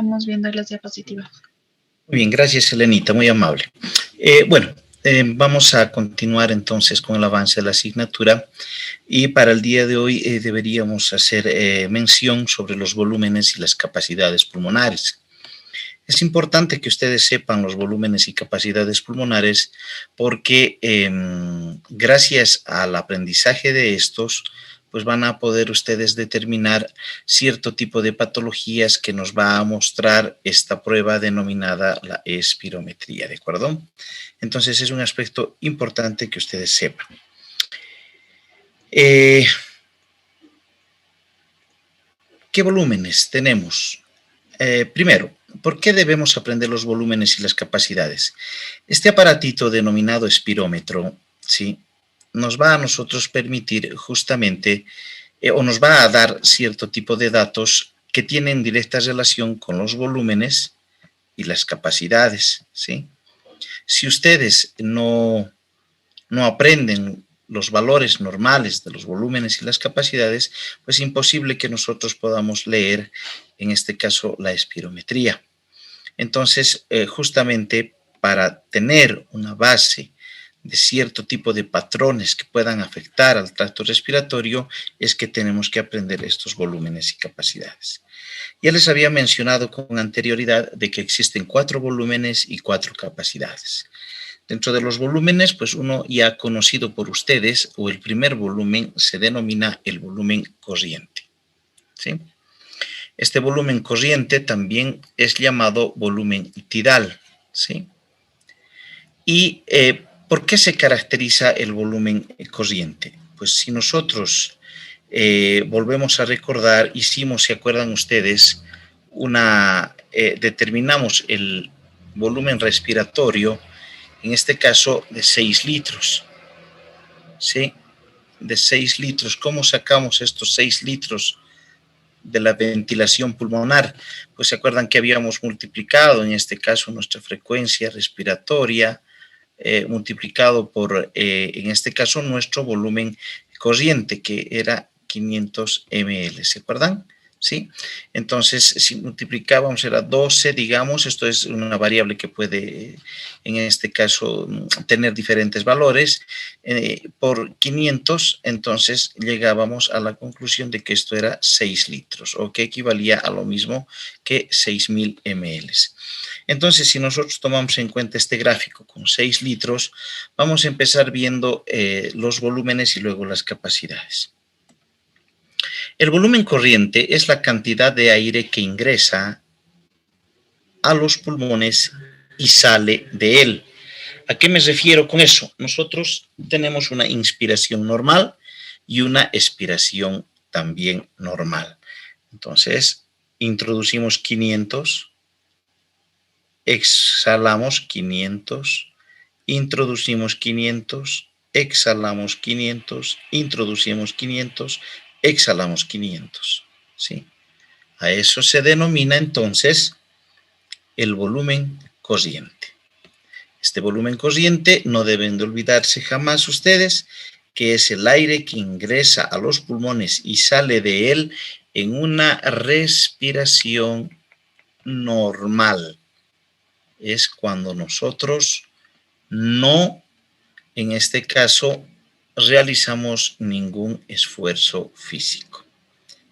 estamos viendo las diapositivas. Muy bien, gracias, Elenita, muy amable. Vamos a continuar entonces con el avance de la asignatura y para el día de hoy deberíamos hacer mención sobre los volúmenes y las capacidades pulmonares. Es importante que ustedes sepan los volúmenes y capacidades pulmonares porque gracias al aprendizaje de estos, pues van a poder ustedes determinar cierto tipo de patologías que nos va a mostrar esta prueba denominada la espirometría, ¿de acuerdo? Entonces es un aspecto importante que ustedes sepan. ¿Qué volúmenes tenemos? Primero, ¿por qué debemos aprender los volúmenes y las capacidades? Este aparatito denominado espirómetro, ¿sí?, nos va a nosotros permitir justamente, o nos va a dar cierto tipo de datos que tienen directa relación con los volúmenes y las capacidades, ¿sí? Si ustedes no aprenden los valores normales de los volúmenes y las capacidades, pues es imposible que nosotros podamos leer, en este caso, la espirometría. Entonces, justamente para tener una base de cierto tipo de patrones que puedan afectar al tracto respiratorio, es que tenemos que aprender estos volúmenes y capacidades. Ya les había mencionado con anterioridad de que existen 4 volúmenes y 4 capacidades. Dentro de los volúmenes, pues uno ya conocido por ustedes, o el primer volumen, se denomina el volumen corriente, ¿sí? Este volumen corriente también es llamado volumen tidal, ¿sí? Y ¿por qué se caracteriza el volumen corriente? Pues si nosotros volvemos a recordar, hicimos, ¿se acuerdan ustedes? Determinamos el volumen respiratorio, en este caso de 6 litros, ¿sí? De 6 litros. ¿Cómo sacamos estos 6 litros de la ventilación pulmonar? Pues se acuerdan que habíamos multiplicado, en este caso, nuestra frecuencia respiratoria, multiplicado por, en este caso, nuestro volumen corriente, que era 500 ml, ¿se acuerdan? ¿Sí? Entonces, si multiplicábamos, era 12, digamos, esto es una variable que puede, en este caso, tener diferentes valores, por 500, entonces llegábamos a la conclusión de que esto era 6 litros, o que equivalía a lo mismo que 6.000 ml. Entonces, si nosotros tomamos en cuenta este gráfico con 6 litros, vamos a empezar viendo los volúmenes y luego las capacidades. El volumen corriente es la cantidad de aire que ingresa a los pulmones y sale de él. ¿A qué me refiero con eso? Nosotros tenemos una inspiración normal y una expiración también normal. Entonces, introducimos 500, exhalamos 500, introducimos 500, exhalamos 500, introducimos 500, exhalamos 500, ¿sí? A eso se denomina entonces el volumen corriente. Este volumen corriente no deben de olvidarse jamás ustedes que es el aire que ingresa a los pulmones y sale de él en una respiración normal. Es cuando nosotros no, en este caso, realizamos ningún esfuerzo físico.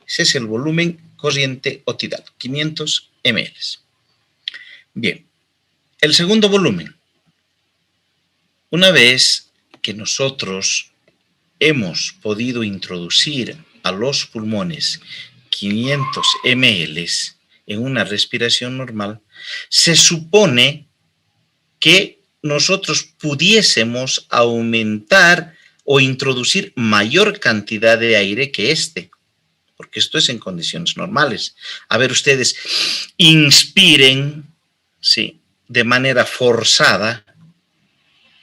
Ese es el volumen corriente o tidal, 500 ml. Bien, el segundo volumen. Una vez que nosotros hemos podido introducir a los pulmones 500 ml en una respiración normal, se supone que nosotros pudiésemos aumentar o introducir mayor cantidad de aire que este, porque esto es en condiciones normales. A ver, ustedes inspiren, ¿sí?, de manera forzada.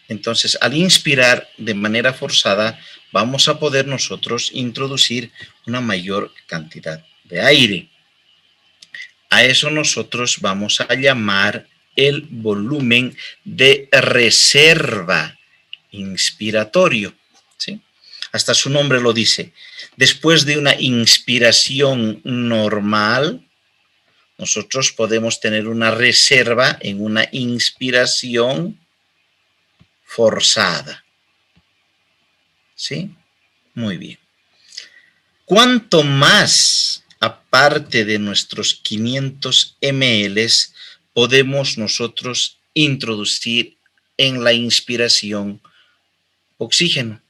Entonces, al inspirar de manera forzada, vamos a poder nosotros introducir una mayor cantidad de aire. A eso nosotros vamos a llamar el volumen de reserva inspiratorio, ¿sí? Hasta su nombre lo dice. Después de una inspiración normal, nosotros podemos tener una reserva en una inspiración forzada. ¿Sí? Muy bien. ¿Cuánto más, aparte de nuestros 500 ml, podemos nosotros introducir en la inspiración oxígeno?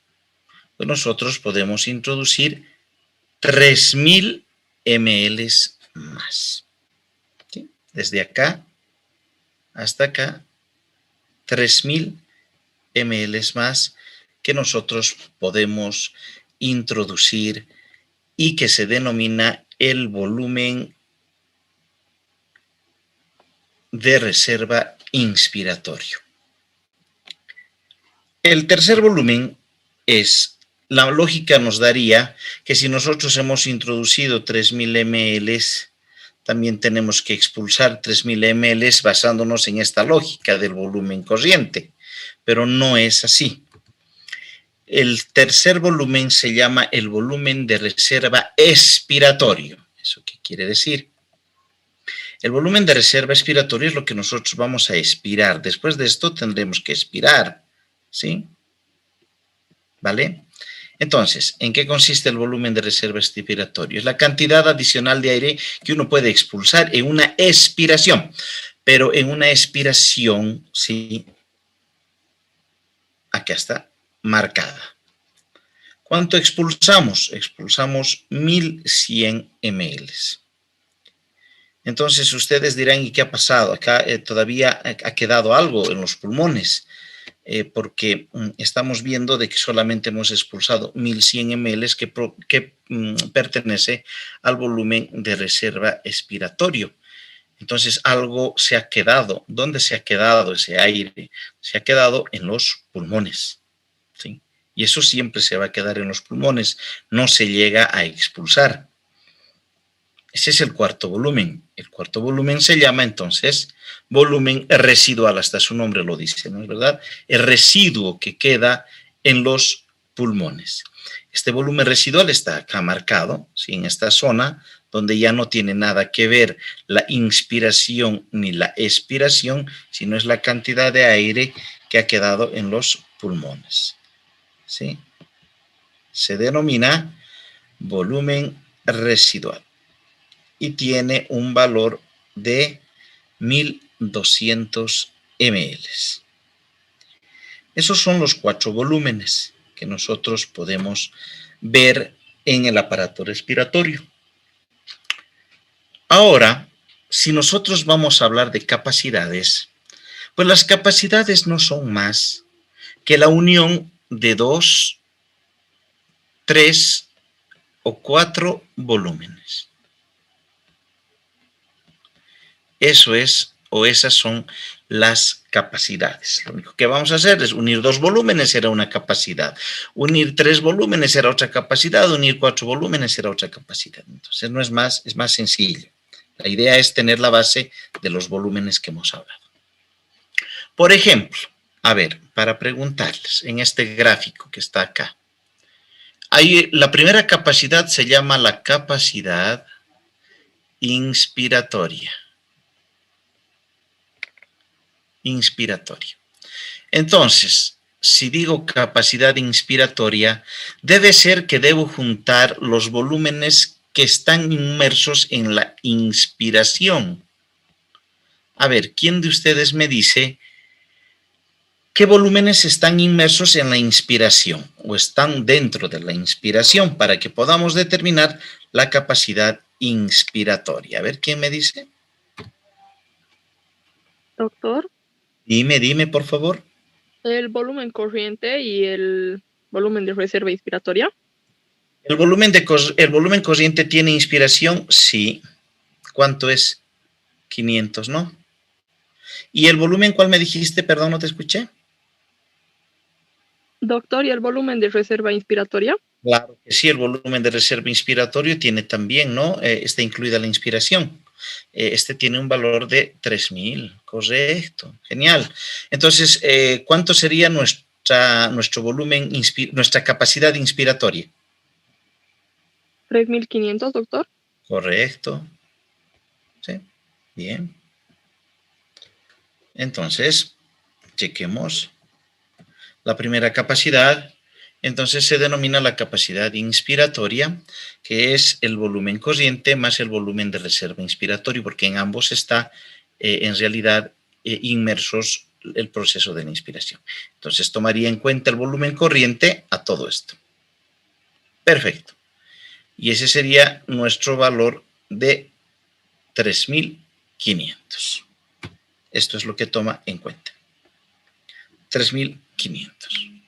Pues nosotros podemos introducir 3000 ml más. ¿Sí? Desde acá hasta acá, 3000 ml más que nosotros podemos introducir y que se denomina el volumen de reserva inspiratorio. El tercer volumen es, la lógica nos daría que si nosotros hemos introducido 3000 ml, también tenemos que expulsar 3000 ml basándonos en esta lógica del volumen corriente, pero no es así. El tercer volumen se llama el volumen de reserva expiratorio. ¿Eso qué quiere decir? El volumen de reserva expiratorio es lo que nosotros vamos a expirar. Después de esto tendremos que expirar, ¿sí? ¿Vale? Entonces, ¿en qué consiste el volumen de reserva expiratorio? Es la cantidad adicional de aire que uno puede expulsar en una expiración. Pero en una expiración, ¿sí? Acá está marcada. ¿Cuánto expulsamos? Expulsamos 1100 ml. Entonces ustedes dirán, ¿y qué ha pasado? Acá todavía ha quedado algo en los pulmones, porque estamos viendo de que solamente hemos expulsado 1100 ml que pertenece al volumen de reserva expiratorio. Entonces algo se ha quedado. ¿Dónde se ha quedado ese aire? Se ha quedado en los pulmones, ¿sí? Y eso siempre se va a quedar en los pulmones, no se llega a expulsar. Ese es el cuarto volumen. El cuarto volumen se llama entonces volumen residual, hasta su nombre lo dice, ¿no es verdad? El residuo que queda en los pulmones. Este volumen residual está acá marcado, ¿sí? En esta zona donde ya no tiene nada que ver la inspiración ni la expiración, sino es la cantidad de aire que ha quedado en los pulmones, ¿sí? Se denomina volumen residual y tiene un valor de 1200 ml. Esos son los 4 volúmenes que nosotros podemos ver en el aparato respiratorio. Ahora, si nosotros vamos a hablar de capacidades, pues las capacidades no son más que la unión de 2, 3 o 4 volúmenes. Eso es, o esas son las capacidades. Lo único que vamos a hacer es unir 2 volúmenes, será una capacidad. Unir 3 volúmenes será otra capacidad. Unir 4 volúmenes será otra capacidad. Entonces no es más, es más sencillo. La idea es tener la base de los volúmenes que hemos hablado. Por ejemplo, a ver, para preguntarles, en este gráfico que está acá, la primera capacidad se llama la capacidad inspiratoria. Entonces, si digo capacidad inspiratoria, debe ser que debo juntar los volúmenes que están inmersos en la inspiración. A ver, ¿quién de ustedes me dice qué volúmenes están inmersos en la inspiración o están dentro de la inspiración para que podamos determinar la capacidad inspiratoria? A ver, ¿quién me dice? Doctor. Dime, por favor. El volumen corriente y el volumen de reserva inspiratoria. ¿El volumen corriente tiene inspiración? Sí. ¿Cuánto es? 500, ¿no? ¿Y el volumen cuál me dijiste? Perdón, no te escuché. Doctor, ¿y el volumen de reserva inspiratoria? Claro que sí, el volumen de reserva inspiratorio tiene también, ¿no? Está incluida la inspiración. Este tiene un valor de 3000, correcto, genial. Entonces, ¿cuánto sería nuestro volumen, nuestra capacidad inspiratoria? 3500, doctor. Correcto. ¿Sí? Bien. Entonces, chequemos la primera capacidad. Entonces se denomina la capacidad inspiratoria, que es el volumen corriente más el volumen de reserva inspiratorio, porque en ambos está en realidad inmersos el proceso de la inspiración. Entonces tomaría en cuenta el volumen corriente a todo esto. Perfecto. Y ese sería nuestro valor de 3.500. Esto es lo que toma en cuenta. 3.500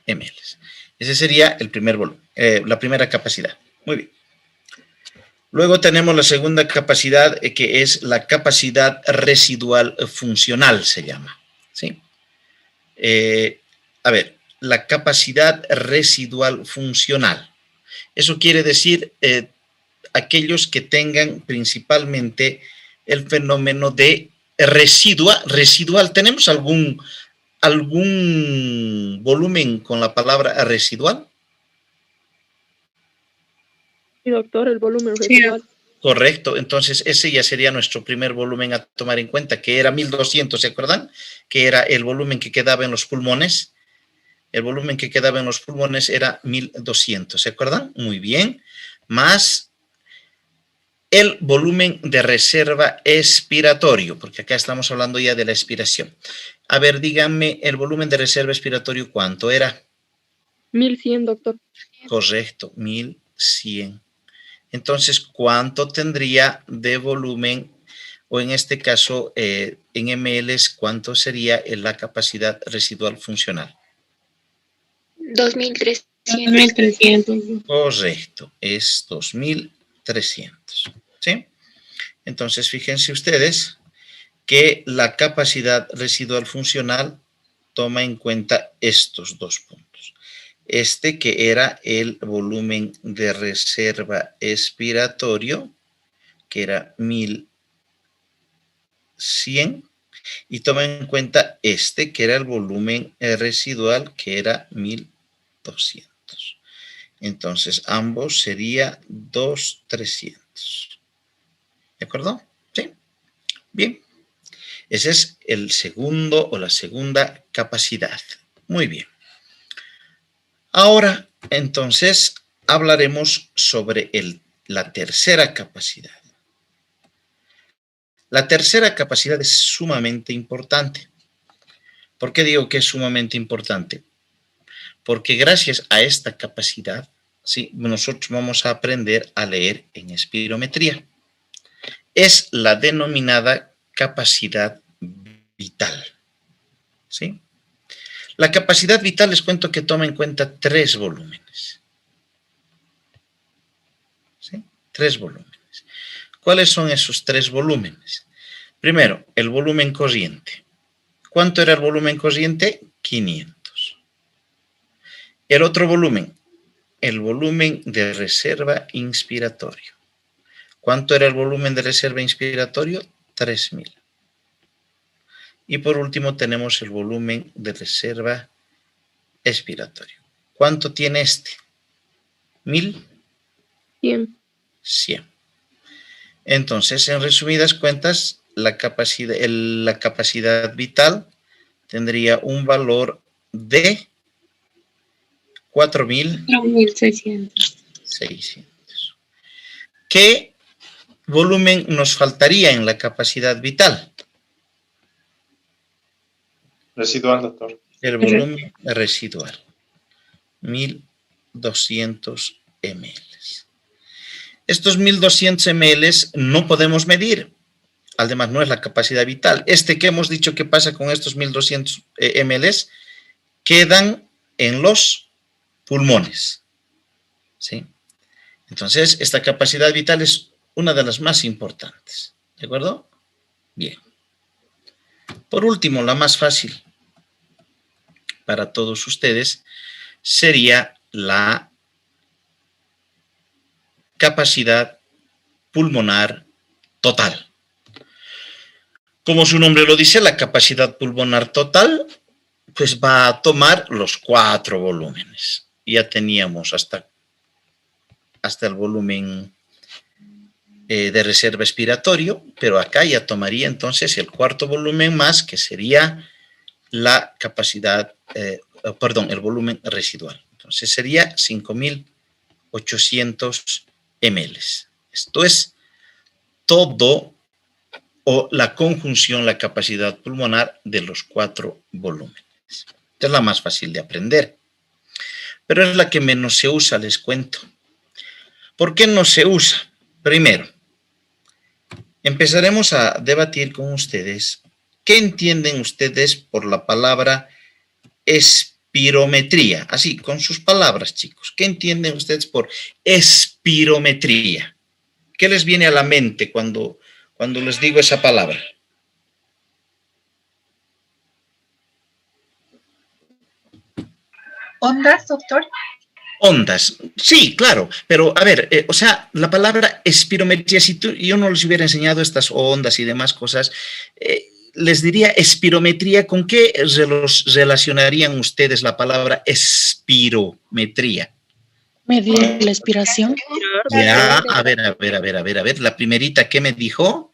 ml. Ese sería el primer volumen, la primera capacidad. Muy bien. Luego tenemos la segunda capacidad, que es la capacidad residual funcional, se llama. ¿Sí? A ver, la capacidad residual funcional. Eso quiere decir aquellos que tengan principalmente el fenómeno de residual. ¿Tenemos algún volumen con la palabra residual? Sí, doctor, el volumen residual. Sí. Correcto, entonces ese ya sería nuestro primer volumen a tomar en cuenta, que era 1.200, ¿se acuerdan? Que era el volumen que quedaba en los pulmones. El volumen que quedaba en los pulmones era 1.200, ¿se acuerdan? Muy bien. Más el volumen de reserva expiratorio, porque acá estamos hablando ya de la expiración. A ver, díganme, el volumen de reserva expiratorio, ¿cuánto era? 1.100, doctor. Correcto, 1.100. Entonces, ¿cuánto tendría de volumen? O en este caso, en ml, ¿cuánto sería la capacidad residual funcional? 2.300. Correcto, es 2.300. ¿Sí? Entonces, fíjense ustedes que la capacidad residual funcional toma en cuenta estos dos puntos. Este que era el volumen de reserva expiratorio, que era 1.100, y toma en cuenta este que era el volumen residual, que era 1.200. Entonces, ambos sería 2.300. ¿De acuerdo? Sí. Bien. Ese es el segundo o la segunda capacidad. Muy bien. Ahora, entonces, hablaremos sobre la tercera capacidad. La tercera capacidad es sumamente importante. ¿Por qué digo que es sumamente importante? Porque gracias a esta capacidad, ¿sí?, nosotros vamos a aprender a leer en espirometría. Es la denominada capacidad vital. ¿Sí? La capacidad vital, les cuento que toma en cuenta 3 volúmenes. ¿Sí? 3 volúmenes. ¿Cuáles son esos 3 volúmenes? Primero, el volumen corriente. ¿Cuánto era el volumen corriente? 500. El otro volumen, el volumen de reserva inspiratorio. ¿Cuánto era el volumen de reserva inspiratorio? 3.000. Y por último tenemos el volumen de reserva expiratorio. ¿Cuánto tiene este? 1.000. 100. Entonces, en resumidas cuentas, la capacidad vital tendría un valor de 4.600. ¿Qué volumen nos faltaría en la capacidad vital? Residual, doctor. El volumen residual. 1.200 ml. Estos 1.200 ml no podemos medir. Además, no es la capacidad vital. Que hemos dicho que pasa con estos 1.200 ml, quedan en los pulmones. ¿Sí? Entonces, esta capacidad vital es una de las más importantes. ¿De acuerdo? Bien. Por último, la más fácil para todos ustedes sería la capacidad pulmonar total. Como su nombre lo dice, la capacidad pulmonar total, pues va a tomar los 4 volúmenes. Ya teníamos hasta el volumen de reserva expiratorio, pero acá ya tomaría entonces el cuarto volumen más, que sería la capacidad, el volumen residual. Entonces sería 5.800 ml. Esto es todo o la conjunción, la capacidad pulmonar de los 4 volúmenes. Esta es la más fácil de aprender, pero es la que menos se usa, les cuento. ¿Por qué no se usa? Primero, empezaremos a debatir con ustedes qué entienden ustedes por la palabra espirometría. Así, con sus palabras, chicos. ¿Qué entienden ustedes por espirometría? ¿Qué les viene a la mente cuando les digo esa palabra? ¿Ondas, doctor? Ondas, sí, claro, pero a ver, o sea, la palabra espirometría, si yo no les hubiera enseñado estas ondas y demás cosas, les diría espirometría, ¿con qué relacionarían ustedes la palabra espirometría? Medir la expiración. Ya, a ver, la primerita, ¿qué me dijo?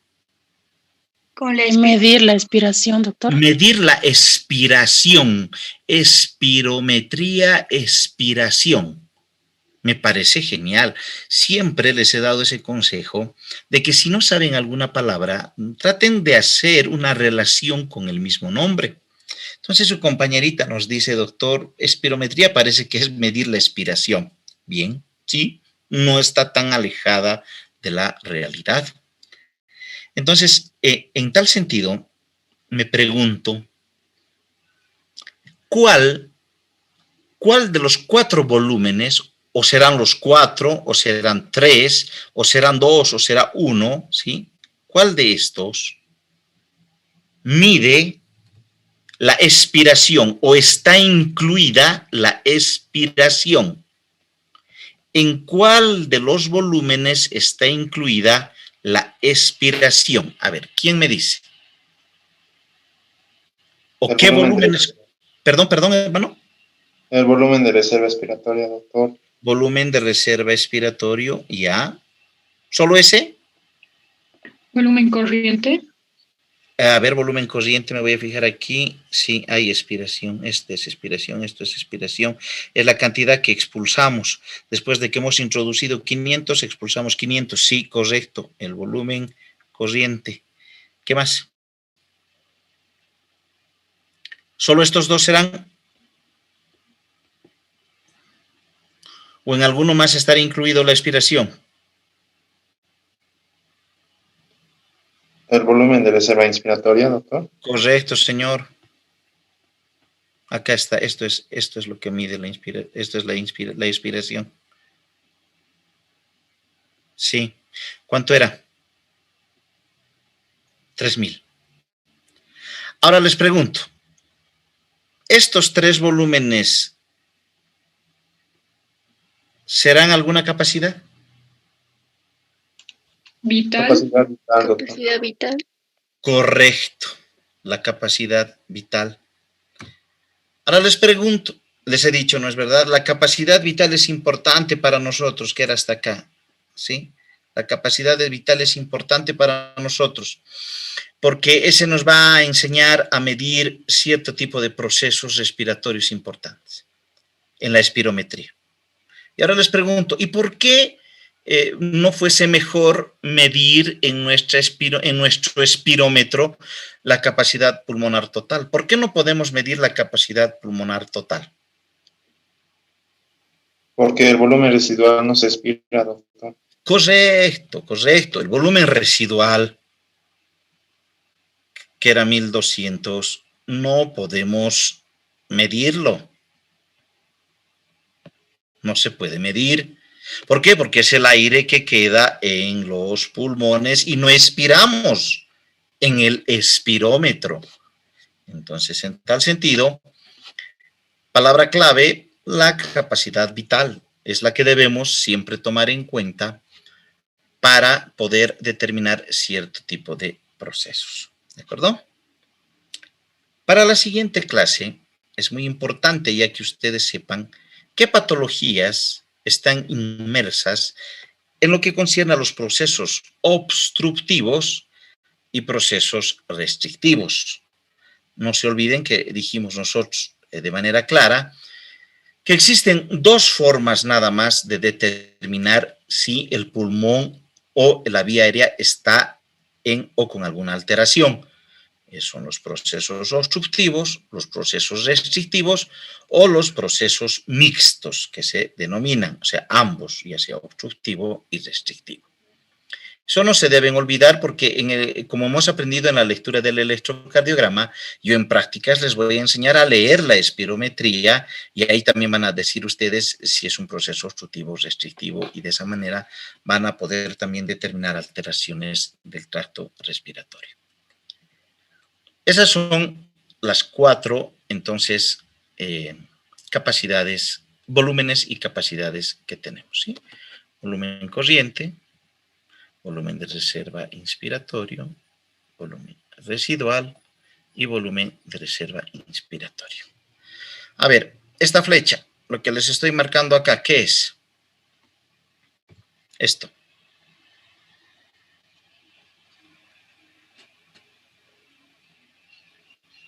Medir la expiración, doctor. Medir la expiración, espirometría, expiración. Me parece genial. Siempre les he dado ese consejo de que si no saben alguna palabra, traten de hacer una relación con el mismo nombre. Entonces su compañerita nos dice, doctor, espirometría parece que es medir la expiración. Bien, sí, no está tan alejada de la realidad. Entonces, en tal sentido, me pregunto, ¿cuál de los 4 volúmenes, o serán los 4, o serán 3, o serán 2, o será 1, ¿sí? ¿Cuál de estos mide la expiración o está incluida la expiración? ¿En cuál de los volúmenes está incluida la expiración? A ver, ¿quién me dice? ¿O qué volúmenes? Perdón, hermano. El volumen de reserva expiratoria, doctor. Volumen de reserva expiratorio, ya. ¿Solo ese? Volumen corriente. A ver, volumen corriente, me voy a fijar aquí. Sí, hay expiración. Esta es expiración, esto es expiración. Es la cantidad que expulsamos. Después de que hemos introducido 500, expulsamos 500. Sí, correcto. El volumen corriente. ¿Qué más? ¿Solo estos dos serán? ¿O en alguno más estará incluido la expiración? El volumen de reserva inspiratoria, doctor. Correcto, señor. Acá está, esto es lo que mide la inspiración. Sí. ¿Cuánto era? 3.000. Ahora les pregunto, ¿estos 3 volúmenes serán alguna capacidad? Vital. Capacidad vital, doctor. Capacidad vital. Correcto, la capacidad vital. Ahora les pregunto, les he dicho, ¿no es verdad? La capacidad vital es importante para nosotros, que era hasta acá, ¿sí? La capacidad vital es importante para nosotros, porque ese nos va a enseñar a medir cierto tipo de procesos respiratorios importantes en la espirometría. Y ahora les pregunto, ¿y por qué no fuese mejor medir en nuestro espirómetro la capacidad pulmonar total? ¿Por qué no podemos medir la capacidad pulmonar total? Porque el volumen residual no se expira, doctor. Correcto. El volumen residual, que era 1.200, no podemos medirlo. No se puede medir. ¿Por qué? Porque es el aire que queda en los pulmones y no expiramos en el espirómetro. Entonces, en tal sentido, palabra clave, la capacidad vital es la que debemos siempre tomar en cuenta para poder determinar cierto tipo de procesos. ¿De acuerdo? Para la siguiente clase, es muy importante ya que ustedes sepan qué patologías están inmersas en lo que concierne a los procesos obstructivos y procesos restrictivos. No se olviden que dijimos nosotros de manera clara que existen dos formas nada más de determinar si el pulmón o la vía aérea está en o con alguna alteración. Son los procesos obstructivos, los procesos restrictivos o los procesos mixtos que se denominan, o sea, ambos, ya sea obstructivo y restrictivo. Eso no se deben olvidar porque, como hemos aprendido en la lectura del electrocardiograma, yo en prácticas les voy a enseñar a leer la espirometría y ahí también van a decir ustedes si es un proceso obstructivo o restrictivo y de esa manera van a poder también determinar alteraciones del tracto respiratorio. Esas son las cuatro, entonces, capacidades, volúmenes y capacidades que tenemos, ¿sí? Volumen corriente, volumen de reserva inspiratorio, volumen residual y volumen de reserva inspiratorio. A ver, esta flecha, lo que les estoy marcando acá, ¿qué es? Esto.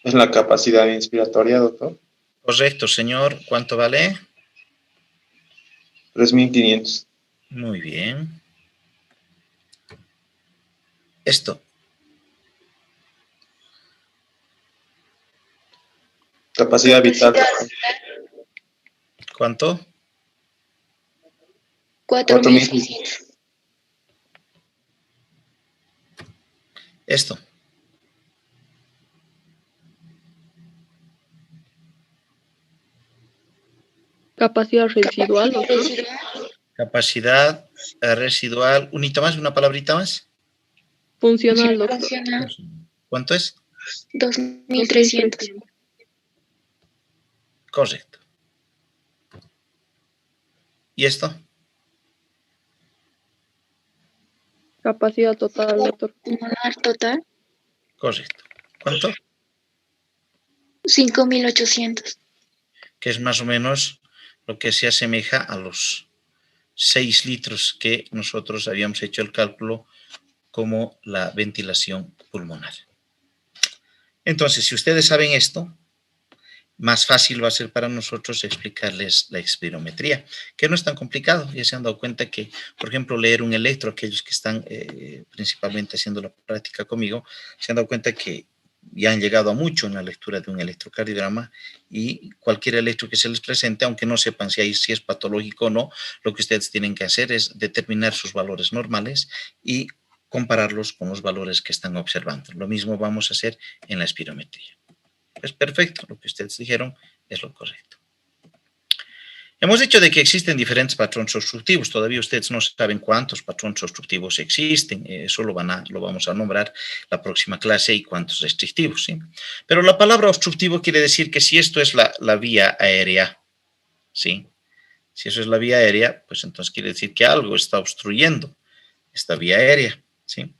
Es la capacidad inspiratoria, doctor. Correcto, señor. ¿Cuánto vale? 3.500. Muy bien. Esto. Capacidad vital. ¿Cuánto? 4.600. Esto. Capacidad residual, doctor. Capacidad residual. ¿Unita más? ¿Una palabrita más? Funcional, doctor. ¿Cuánto es? 2.300. Correcto. ¿Y esto? Capacidad total, doctor. Pulmonar total, Correcto. ¿Cuánto? 5.800. Que es más o menos lo que se asemeja a los 6 litros que nosotros habíamos hecho el cálculo como la ventilación pulmonar. Entonces, si ustedes saben esto, más fácil va a ser para nosotros explicarles la espirometría, que no es tan complicado. Ya se han dado cuenta que, por ejemplo, leer un electro, aquellos que están principalmente haciendo la práctica conmigo, se han dado cuenta que ya han llegado a mucho en la lectura de un electrocardiograma y cualquier electro que se les presente, aunque no sepan si es patológico o no, lo que ustedes tienen que hacer es determinar sus valores normales y compararlos con los valores que están observando. Lo mismo vamos a hacer en la espirometría. Es perfecto, lo que ustedes dijeron es lo correcto. Hemos dicho de que existen diferentes patrones obstructivos. Todavía ustedes no saben cuántos patrones obstructivos existen. Eso lo vamos a nombrar la próxima clase y cuántos restrictivos, ¿sí? Pero la palabra obstructivo quiere decir que si esto es la vía aérea, ¿sí? Si eso es la vía aérea, pues entonces quiere decir que algo está obstruyendo esta vía aérea, ¿sí?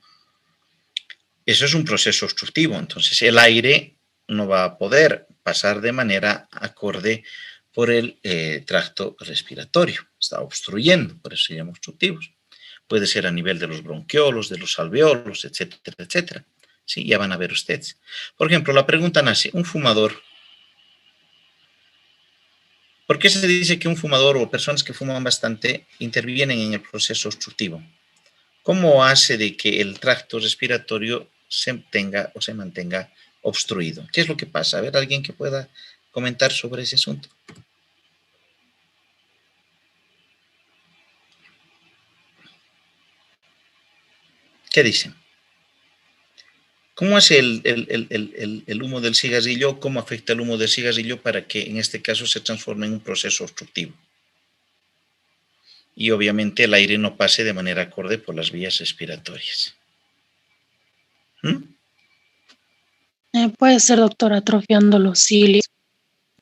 Eso es un proceso obstructivo. Entonces el aire no va a poder pasar de manera acorde por el tracto respiratorio. Está obstruyendo, por eso se llama obstructivos. Puede ser a nivel de los bronquiolos, de los alveolos, etcétera, etcétera. Sí, ya van a ver ustedes. Por ejemplo, la pregunta nace, un fumador, ¿por qué se dice que un fumador o personas que fuman bastante intervienen en el proceso obstructivo? ¿Cómo hace de que el tracto respiratorio se tenga o se mantenga obstruido? ¿Qué es lo que pasa? A ver, alguien que pueda comentar sobre ese asunto. ¿Qué dicen? ¿Cómo hace el humo del cigarrillo? ¿Cómo afecta el humo del cigarrillo para que en este caso se transforme en un proceso obstructivo? Y obviamente el aire no pase de manera acorde por las vías respiratorias. Puede ser, doctor, atrofiando los cilios.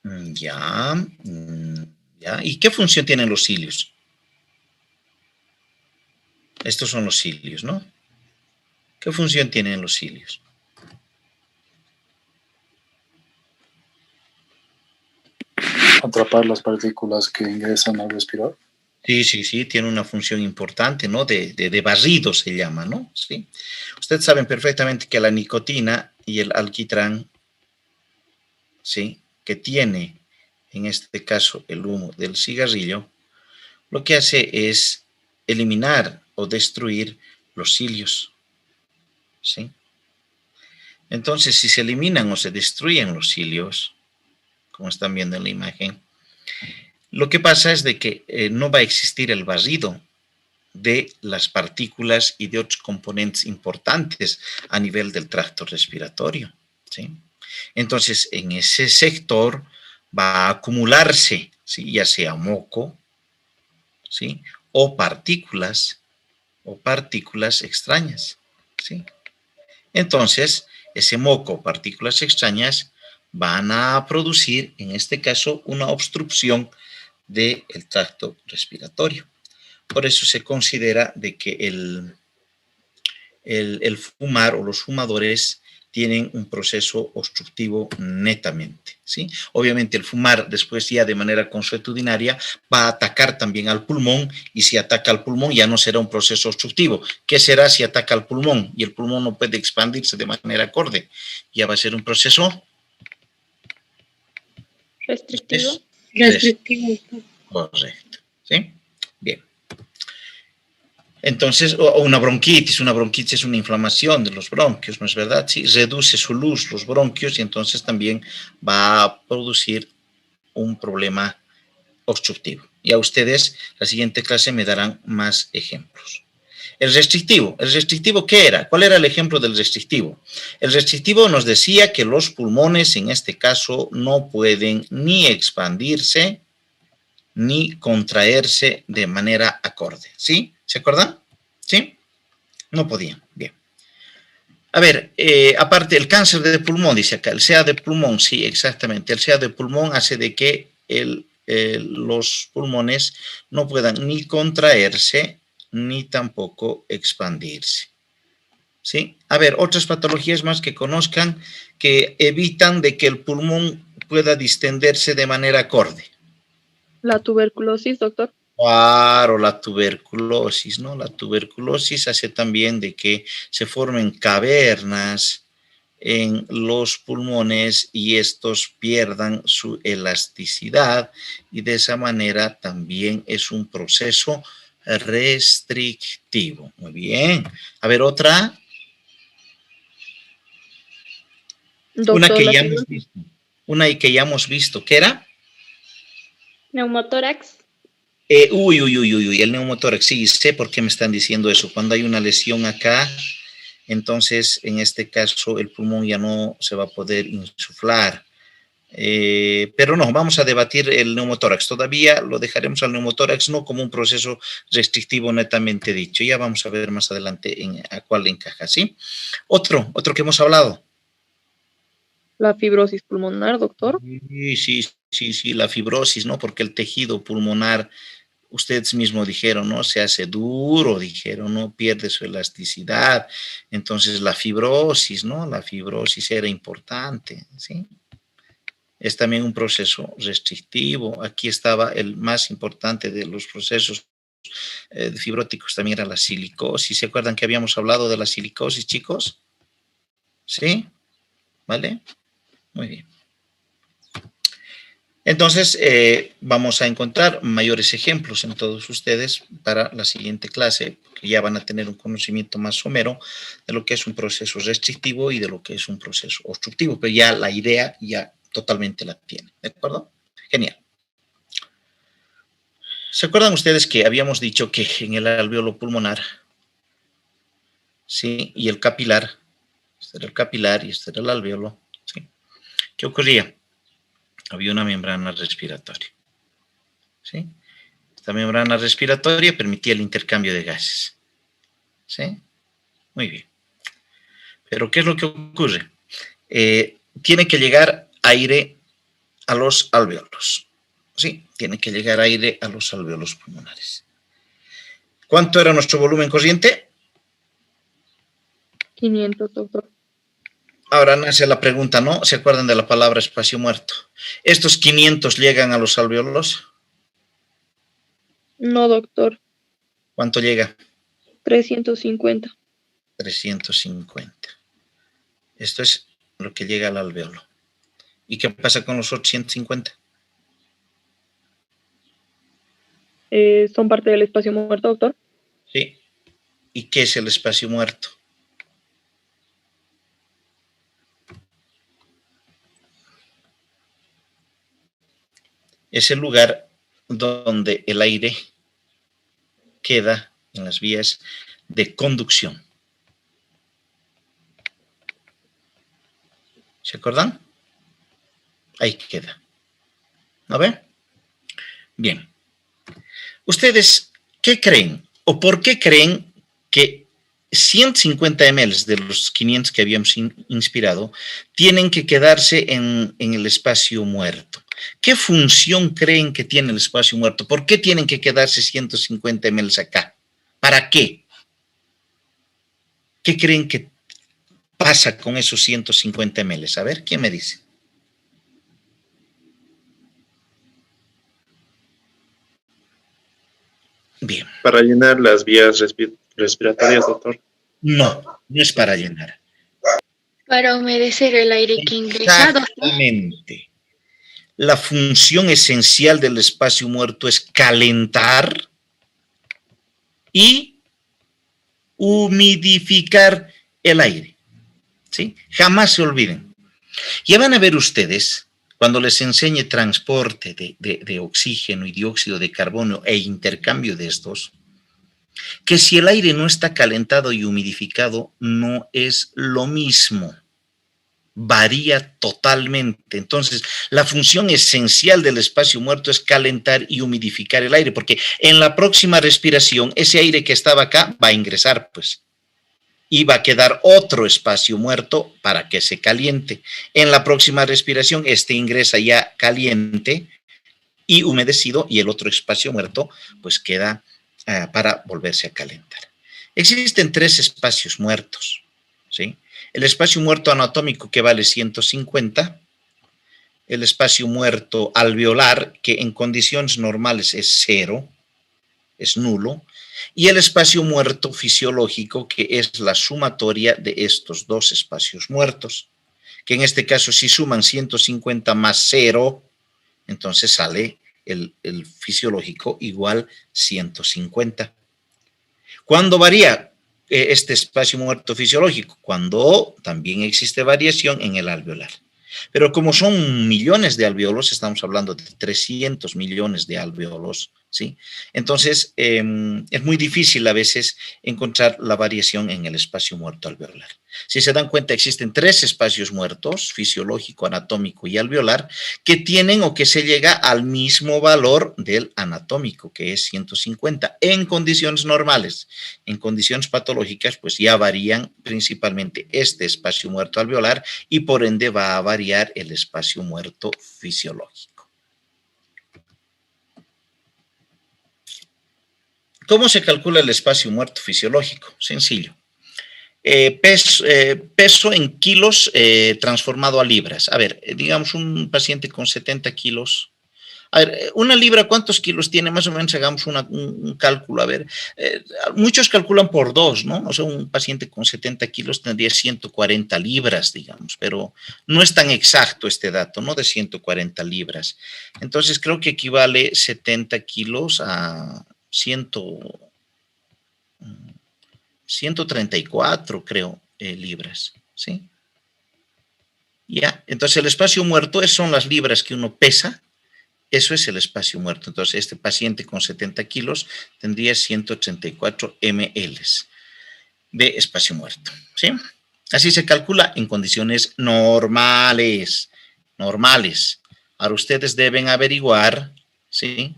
Ya. ¿Y qué función tienen los cilios? Estos son los cilios, ¿no? ¿Qué función tienen los cilios? Atrapar las partículas que ingresan al respirar. Sí, tiene una función importante, ¿no? De barrido se llama, ¿no? Sí. Ustedes saben perfectamente que la nicotina y el alquitrán, ¿sí? Que tiene, en este caso, el humo del cigarrillo, lo que hace es eliminar o destruir los cilios, ¿sí? Entonces, si se eliminan o se destruyen los cilios, como están viendo en la imagen, lo que pasa es de que no va a existir el barrido de las partículas y de otros componentes importantes a nivel del tracto respiratorio, ¿sí? Entonces, en ese sector va a acumularse, ¿sí? Ya sea moco, ¿sí? O partículas extrañas, ¿sí? Entonces, ese moco o partículas extrañas van a producir, en este caso, una obstrucción del tracto respiratorio. Por eso se considera de que el fumar o los fumadores tienen un proceso obstructivo netamente, ¿sí? Obviamente el fumar después ya de manera consuetudinaria va a atacar también al pulmón y si ataca al pulmón ya no será un proceso obstructivo. ¿Qué será si ataca al pulmón y el pulmón no puede expandirse de manera acorde? Ya va a ser un proceso Restrictivo. Restrictivo. correcto, ¿sí? Bien. Entonces, una bronquitis es una inflamación de los bronquios, ¿no es verdad? Sí, reduce su luz los bronquios y entonces también va a producir un problema obstructivo. Y a ustedes, la siguiente clase me darán más ejemplos. ¿El restrictivo qué era? ¿Cuál era el ejemplo del restrictivo? El restrictivo nos decía que los pulmones, en este caso, no pueden ni expandirse ni contraerse de manera acorde, ¿sí? ¿Se acuerdan? ¿Sí? No podían, bien. A ver, aparte el cáncer de pulmón, dice acá, el SEA de pulmón, sí, exactamente, el SEA de pulmón hace de que los pulmones no puedan ni contraerse ni tampoco expandirse, ¿sí? A ver, otras patologías más que conozcan que evitan de que el pulmón pueda distenderse de manera acorde. La tuberculosis, doctor. Claro, la tuberculosis, ¿no? La tuberculosis hace también de que se formen cavernas en los pulmones y estos pierdan su elasticidad y de esa manera también es un proceso restrictivo. Muy bien. A ver, otra. Una Doctor, que la ya hemos fibrosis. visto. Una que ya hemos visto. ¿Qué era? Neumotórax. El neumotórax, sí, sé por qué me están diciendo eso. Cuando hay una lesión acá, entonces en este caso el pulmón ya no se va a poder insuflar. Pero no, vamos a debatir el neumotórax. Todavía lo dejaremos al neumotórax no como un proceso restrictivo netamente dicho. Ya vamos a ver más adelante a cuál le encaja, ¿sí? Otro que hemos hablado. La fibrosis pulmonar, doctor. Sí, la fibrosis, ¿no? Porque el tejido pulmonar ustedes mismos dijeron, ¿no? Se hace duro, dijeron, ¿no? Pierde su elasticidad. Entonces, la fibrosis, ¿no? La fibrosis era importante, ¿sí? Es también un proceso restrictivo. Aquí estaba el más importante de los procesos fibróticos, también era la silicosis. ¿Se acuerdan que habíamos hablado de la silicosis, chicos? ¿Sí? ¿Vale? Muy bien. Entonces, vamos a encontrar mayores ejemplos en todos ustedes para la siguiente clase, que ya van a tener un conocimiento más somero de lo que es un proceso restrictivo y de lo que es un proceso obstructivo, pero ya la idea ya totalmente la tienen, ¿de acuerdo? Genial. ¿Se acuerdan ustedes que habíamos dicho que en el alveolo pulmonar, sí, y el capilar, este era el capilar y este era el alveolo, ¿sí? ¿Qué ocurría? Había una membrana respiratoria, ¿sí? Esta membrana respiratoria permitía el intercambio de gases, ¿sí? Muy bien. Pero ¿qué es lo que ocurre? Tiene que llegar aire a los alveolos, ¿sí? Tiene que llegar aire a los alveolos pulmonares. ¿Cuánto era nuestro volumen corriente? 500, doctor. Ahora nace la pregunta, ¿no? ¿Se acuerdan de la palabra espacio muerto? ¿Estos 500 llegan a los alveolos? No, doctor. ¿Cuánto llega? 350. 350. Esto es lo que llega al alvéolo. ¿Y qué pasa con los 850? ¿Son parte del espacio muerto, doctor? Sí. ¿Y qué es el espacio muerto? Es el lugar donde el aire queda en las vías de conducción. ¿Se acuerdan? Ahí queda. ¿No ve? Bien. ¿Ustedes qué creen o por qué creen que 150 ml de los 500 que habíamos inspirado tienen que quedarse en el espacio muerto? ¿Qué función creen que tiene el espacio muerto? ¿Por qué tienen que quedarse 150 ml acá? ¿Para qué? ¿Qué creen que pasa con esos 150 ml? A ver, ¿quién me dice? Bien. Para llenar las vías respiratorias, doctor. No, no es para llenar. Para humedecer el aire que ingresa, doctor. Exactamente. La función esencial del espacio muerto es calentar y humidificar el aire. ¿Sí? Jamás se olviden. Ya van a ver ustedes, cuando les enseñe transporte de oxígeno y dióxido de carbono e intercambio de estos, que si el aire no está calentado y humidificado, no es lo mismo. Varía totalmente. Entonces, la función esencial del espacio muerto es calentar y humidificar el aire, porque en la próxima respiración, ese aire que estaba acá va a ingresar, pues, y va a quedar otro espacio muerto para que se caliente. En la próxima respiración, este ingresa ya caliente y humedecido, y el otro espacio muerto, pues, queda para volverse a calentar. Existen 3 espacios muertos, ¿sí? El espacio muerto anatómico, que vale 150, el espacio muerto alveolar, que en condiciones normales es 0, es nulo, y el espacio muerto fisiológico, que es la sumatoria de estos 2 espacios muertos, que en este caso si suman 150 más 0, entonces sale el fisiológico igual 150. ¿Cuándo varía este espacio muerto fisiológico? Cuando también existe variación en el alveolar. Pero como son millones de alveolos, estamos hablando de 300 millones de alveolos, ¿sí? Entonces, es muy difícil a veces encontrar la variación en el espacio muerto alveolar. Si se dan cuenta, existen 3 espacios muertos, fisiológico, anatómico y alveolar, que tienen o que se llega al mismo valor del anatómico, que es 150, en condiciones normales. En condiciones patológicas, pues ya varían principalmente este espacio muerto alveolar y por ende va a variar el espacio muerto fisiológico. ¿Cómo se calcula el espacio muerto fisiológico? Sencillo. Peso en kilos transformado a libras. A ver, digamos un paciente con 70 kilos. A ver, una libra, ¿cuántos kilos tiene? Más o menos hagamos un cálculo. A ver, muchos calculan por 2, ¿no? O sea, un paciente con 70 kilos tendría 140 libras, digamos, pero no es tan exacto este dato, ¿no? De 140 libras. Entonces, creo que equivale 70 kilos a 134, creo, libras, ¿sí? Ya, entonces el espacio muerto son las libras que uno pesa. Eso es el espacio muerto. Entonces, este paciente con 70 kilos tendría 134 ml de espacio muerto, ¿sí? Así se calcula en condiciones normales. Normales. Ahora ustedes deben averiguar, ¿sí?,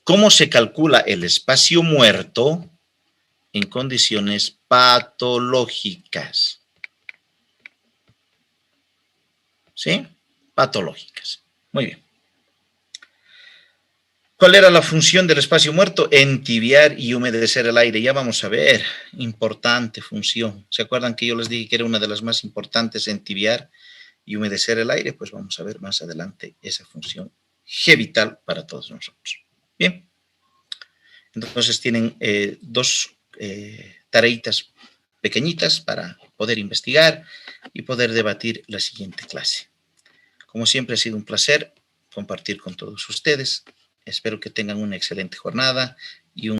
cómo se calcula el espacio muerto en condiciones patológicas. ¿Sí? Patológicas. Muy bien. ¿Cuál era la función del espacio muerto? Entibiar y humedecer el aire. Ya vamos a ver. Importante función. ¿Se acuerdan que yo les dije que era una de las más importantes, entibiar y humedecer el aire? Pues vamos a ver más adelante esa función, que es vital para todos nosotros. Bien. Entonces tienen dos tareitas pequeñitas para poder investigar y poder debatir la siguiente clase. Como siempre, ha sido un placer compartir con todos ustedes. Espero que tengan una excelente jornada y un